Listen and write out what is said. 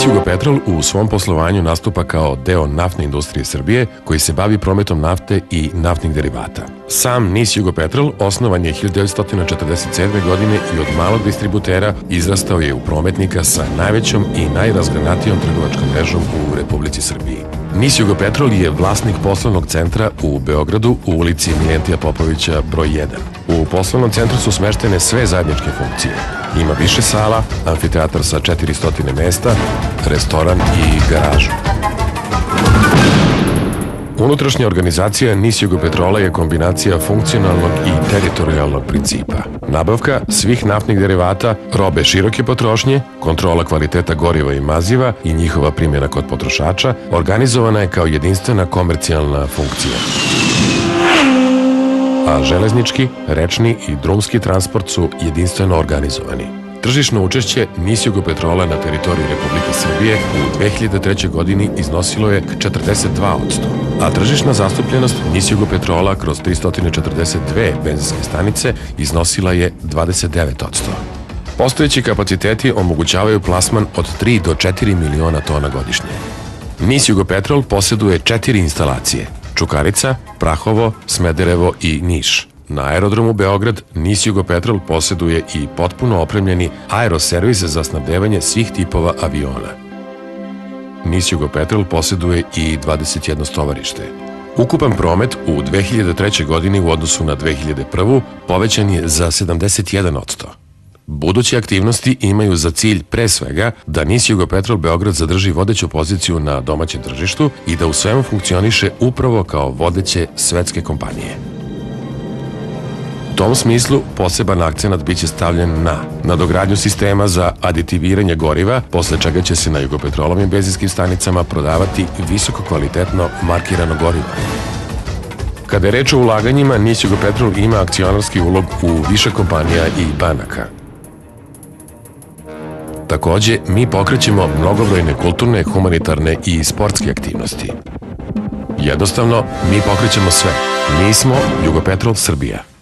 Jugopetrol u svom poslovanju nastupa kao deo naftne industrije Srbije koji se bavi prometom nafte i naftnih derivata. Sam NIS Jugopetrol osnovan je 1947. godine i od malog distributera izrastao je u prometnika sa najvećom i najrazgranatijom trgovačkom mrežom u Republici Srbiji. NIS Jugopetrol je vlasnik poslovnog centra u Beogradu u ulici Milentija Popovića broj 1. U poslovnom centru su smeštene sve zajedničke funkcije. Ima više sala, amfiteatar sa 400 mesta, restoran i garažu. Unutrašnja organizacija NIS Jugopetrola je kombinacija funkcionalnog i teritorijalnog principa. Nabavka svih naftnih derivata, robe široke potrošnje, kontrola kvaliteta goriva i maziva i njihova primjena kod potrošača organizovana je kao jedinstvena komercijalna funkcija. A železnički, rečni i drumski transport su jedinstveno organizovani. Tržišno učešće NIS Jugopetrola na teritoriji Republike Srbije u 2003. godini iznosilo je 42%, a tržišna zastupljenost NIS Jugopetrola kroz 342 benzinske stanice iznosila je 29%. Postojeći kapaciteti omogućavaju plasman od 3 do 4 miliona tona godišnje. NIS Jugopetrol posjeduje 4 instalacije: Čukarica, Prahovo, Smederevo i Niš. Na aerodromu Beograd NIS Jugopetrol posjeduje i potpuno opremljeni aeroservis za snabdevanje svih tipova aviona. NIS Jugopetrol posjeduje i 21 stovarište. Ukupan promet u 2003. godini u odnosu na 2001. povećan je za 71%. Buduće aktivnosti imaju za cilj pre svega da NIS Jugopetrol Beograd zadrži vodeću poziciju na domaćem tržištu i da u svemu funkcioniše upravo kao vodeće svetske kompanije. U tom smislu poseban akcenat biće stavljen na nadogradnju sistema za aditiviranje goriva, posle čega će se na Jugopetrolovim benzinskim stanicama prodavati visoko kvalitetno markirano gorivo. Kada je reč o ulaganjima, NIS Jugopetrol ima akcionarski ulog u više kompanija i banaka. Takođe, mi pokrećemo mnogobrojne kulturne, humanitarne i sportske aktivnosti. Jednostavno, mi pokrećemo sve. Mi smo Jugopetrol Srbija.